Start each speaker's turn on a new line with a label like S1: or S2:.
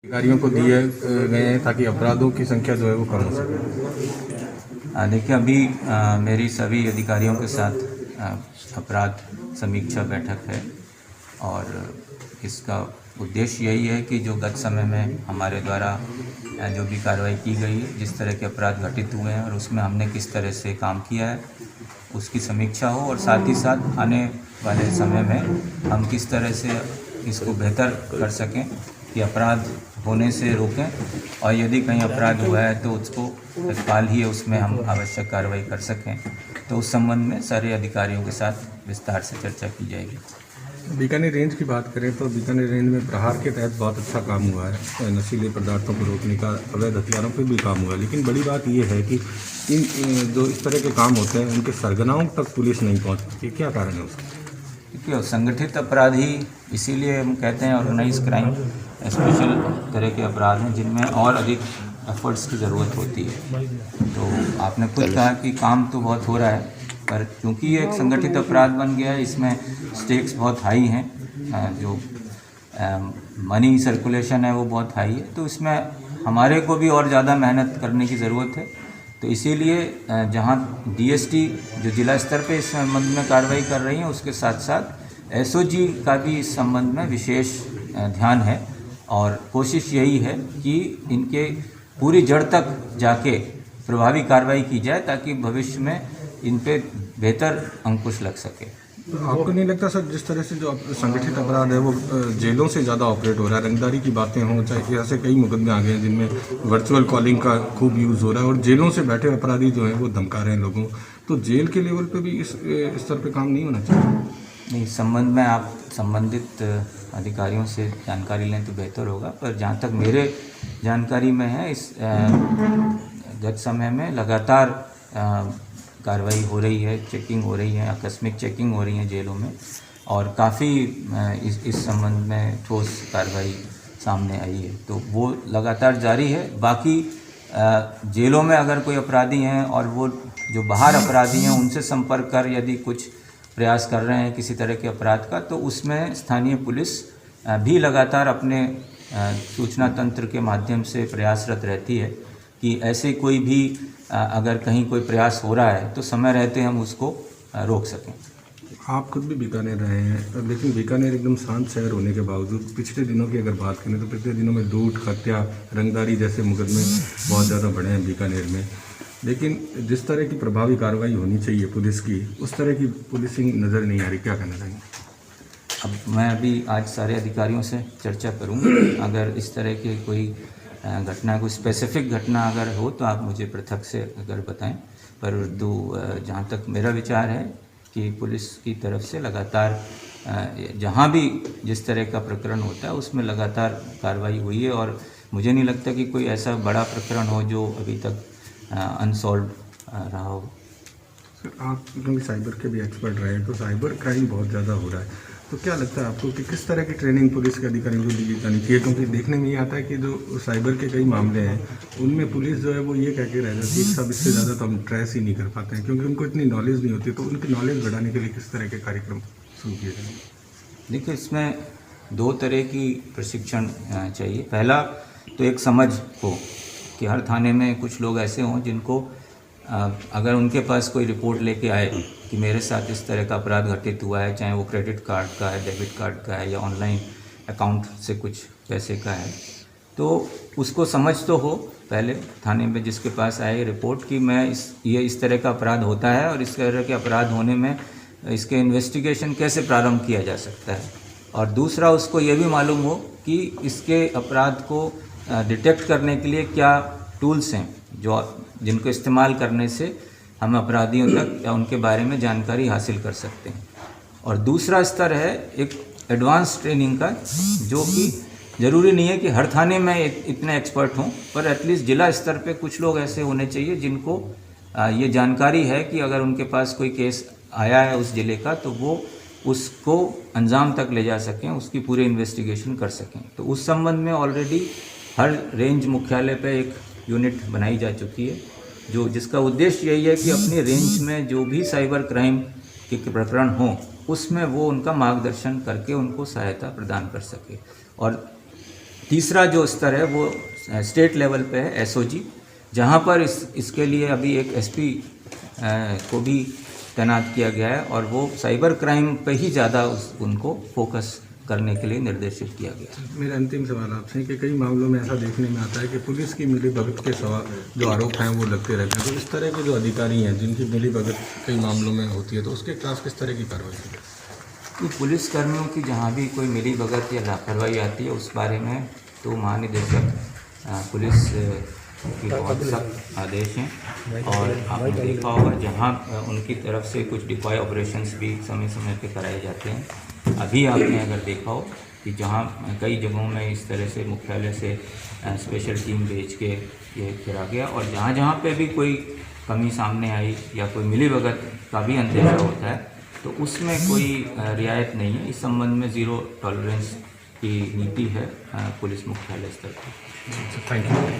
S1: अधिकारियों को दिए गए हैं ताकि अपराधों की संख्या जो है वो कम हो सके।
S2: देखिए अभी मेरी सभी अधिकारियों के साथ अपराध समीक्षा बैठक है और इसका उद्देश्य यही है कि जो गत समय में हमारे द्वारा जो भी कार्रवाई की गई, जिस तरह के अपराध घटित हुए हैं और उसमें हमने किस तरह से काम किया है, उसकी समीक्षा हो और साथ ही साथ आने वाले समय में हम किस तरह से इसको बेहतर कर सकें कि अपराध होने से रोकें और यदि कहीं अपराध हुआ है तो उसको तत्काल ही उसमें हम आवश्यक कार्रवाई कर सकें। तो उस संबंध में सारे अधिकारियों के साथ विस्तार से चर्चा की जाएगी।
S1: बीकानेर रेंज की बात करें तो बीकानेर रेंज में प्रहार के तहत बहुत अच्छा काम हुआ है, नशीले पदार्थों को रोकने का, अवैध हथियारों पर भी काम हुआ है। लेकिन बड़ी बात यह है कि इन जो इस तरह के काम होते हैं उनके सरगनाओं तक पुलिस नहीं पहुँच पाती। क्या कारण है उसका?
S2: देखिए संगठित अपराध ही इसीलिए हम कहते हैं ऑर्गेनाइज क्राइम स्पेशल तरह के अपराध हैं जिनमें और अधिक एफर्ट्स की ज़रूरत होती है। तो आपने खुद कहा कि काम तो बहुत हो रहा है, पर क्योंकि ये एक संगठित अपराध बन गया है, इसमें स्टेक्स बहुत हाई हैं, जो मनी सर्कुलेशन है वो बहुत हाई है, तो इसमें हमारे को भी और ज़्यादा मेहनत करने की ज़रूरत है। तो इसीलिए जहाँ डीएसटी जो जिला स्तर पे इस संबंध में कार्रवाई कर रही है, उसके साथ साथ एसओजी का भी इस संबंध में विशेष ध्यान है और कोशिश यही है कि इनके पूरी जड़ तक जाके प्रभावी कार्रवाई की जाए ताकि भविष्य में इन पे बेहतर अंकुश लग सके।
S1: तो आपको नहीं लगता सर, जिस तरह से जो संगठित अपराध है वो जेलों से ज़्यादा ऑपरेट हो रहा है, रंगदारी की बातें हों, चाहे ऐसे कई मुकदमे आ गए हैं जिनमें वर्चुअल कॉलिंग का खूब यूज़ हो रहा है और जेलों से बैठे अपराधी जो हैं वो धमका रहे हैं लोगों, तो जेल के लेवल पे भी इस स्तर पे काम नहीं होना चाहिए?
S2: नहीं, संबंध में आप संबंधित अधिकारियों से जानकारी लें तो बेहतर होगा, पर जहाँ तक मेरे जानकारी में है इस गत समय में लगातार कार्रवाई हो रही है, चेकिंग हो रही है, आकस्मिक चेकिंग हो रही है जेलों में और काफ़ी इस संबंध में ठोस कार्रवाई सामने आई है, तो वो लगातार जारी है। बाकी जेलों में अगर कोई अपराधी हैं और वो जो बाहर अपराधी हैं उनसे संपर्क कर यदि कुछ प्रयास कर रहे हैं किसी तरह के अपराध का, तो उसमें स्थानीय पुलिस भी लगातार अपने सूचना तंत्र के माध्यम से प्रयासरत रहती है कि ऐसे कोई भी अगर कहीं कोई प्रयास हो रहा है तो समय रहते हम उसको रोक सकें।
S1: आप खुद भी बीकानेर रहे हैं, लेकिन बीकानेर एकदम शांत शहर होने के बावजूद पिछले दिनों की अगर बात करें तो पिछले दिनों में लूट, हत्या, रंगदारी जैसे मुकदमे बहुत ज़्यादा बढ़े हैं बीकानेर में। लेकिन जिस तरह की प्रभावी कार्रवाई होनी चाहिए पुलिस की, उस तरह की पुलिसिंग नज़र नहीं आ रही। क्या कहना चाहेंगे?
S2: अब मैं अभी आज सारे अधिकारियों से चर्चा करूँगा, अगर इस तरह की कोई घटना, कोई स्पेसिफिक घटना अगर हो तो आप मुझे पृथक से अगर बताएं, पर जहाँ तक मेरा विचार है कि पुलिस की तरफ से लगातार जहाँ भी जिस तरह का प्रकरण होता है उसमें लगातार कार्रवाई हुई है और मुझे नहीं लगता कि कोई ऐसा बड़ा प्रकरण हो जो अभी तक अनसॉल्व रहा हो।
S1: सर, आप क्योंकि साइबर के भी एक्सपर्ट रहे हैं, तो साइबर क्राइम बहुत ज़्यादा हो रहा है, तो क्या लगता है आपको कि किस तरह की ट्रेनिंग पुलिस के अधिकारियों को दी जानी चाहिए? क्योंकि देखने में ये आता है कि जो साइबर के कई मामले हैं उनमें पुलिस जो है वो ये कह के रह जाती है कि सब इससे ज़्यादा तो हम ट्रेस ही नहीं कर पाते हैं, क्योंकि उनको इतनी नॉलेज नहीं होती। तो उनकी नॉलेज बढ़ाने के लिए किस तरह के कार्यक्रम शुरू किए जाएंगे? देखिए,
S2: इसमें दो तरह की प्रशिक्षण चाहिए। पहला तो एक समझ हो कि हर थाने में कुछ लोग ऐसे हों जिनको अगर उनके पास कोई रिपोर्ट लेके आए कि मेरे साथ इस तरह का अपराध घटित हुआ है, चाहे वो क्रेडिट कार्ड का है, डेबिट कार्ड का है या ऑनलाइन अकाउंट से कुछ पैसे का है, तो उसको समझ तो हो पहले थाने में जिसके पास आए रिपोर्ट कि मैं इस तरह का अपराध होता है और इस तरह के अपराध होने में इसके इन्वेस्टिगेशन कैसे प्रारंभ किया जा सकता है। और दूसरा उसको ये भी मालूम हो कि इसके अपराध को डिटेक्ट करने के लिए क्या टूल्स हैं जिनको इस्तेमाल करने से हम अपराधियों तक या उनके बारे में जानकारी हासिल कर सकते हैं। और दूसरा स्तर है एक एडवांस ट्रेनिंग का, जो कि ज़रूरी नहीं है कि हर थाने में इतने एक्सपर्ट हों, पर एटलीस्ट जिला स्तर पे कुछ लोग ऐसे होने चाहिए जिनको ये जानकारी है कि अगर उनके पास कोई केस आया है उस ज़िले का तो वो उसको अंजाम तक ले जा सकें, उसकी पूरी इन्वेस्टिगेशन कर सकें। तो उस संबंध में ऑलरेडी हर रेंज मुख्यालय पे एक यूनिट बनाई जा चुकी है जिसका उद्देश्य यही है कि अपनी रेंज में जो भी साइबर क्राइम के प्रकरण हों उसमें वो उनका मार्गदर्शन करके उनको सहायता प्रदान कर सके। और तीसरा जो स्तर है वो स्टेट लेवल पे है, एसओजी, जहाँ पर इसके लिए अभी एक एसपी को भी तैनात किया गया है और वो साइबर क्राइम पे ही ज़्यादा उनको फोकस करने के लिए निर्देशित किया गया।
S1: मेरा अंतिम सवाल आपसे है कि कई मामलों में ऐसा देखने में आता है कि पुलिस की मिलीभगत के सवाल जो आरोप हैं वो लगते रहते हैं, तो इस तरह के जो अधिकारी हैं जिनकी मिलीभगत कई मामलों में होती है, तो उसके खिलाफ किस तरह की कार्रवाई की जाए?
S2: कि पुलिस कर्मियों की जहाँ भी कोई मिलीभगत या लापरवाही आती है उस बारे में तो महानिदेशक पुलिस की बहुत सख्त आदेश हैं और आपने देखा होगा जहाँ उनकी तरफ से कुछ डिकॉय ऑपरेशंस भी समय समय पे कराए जाते हैं। अभी आपने अगर देखा हो कि जहाँ कई जगहों में इस तरह से मुख्यालय से स्पेशल टीम भेज के ये करा गया और जहाँ जहाँ पे भी कोई कमी सामने आई या कोई मिलीभगत का भी अंदेशा होता है तो उसमें कोई रियायत नहीं है। इस संबंध में ज़ीरो टॉलरेंस की नीति है पुलिस मुख्यालय स्तर पर।
S1: Thank you.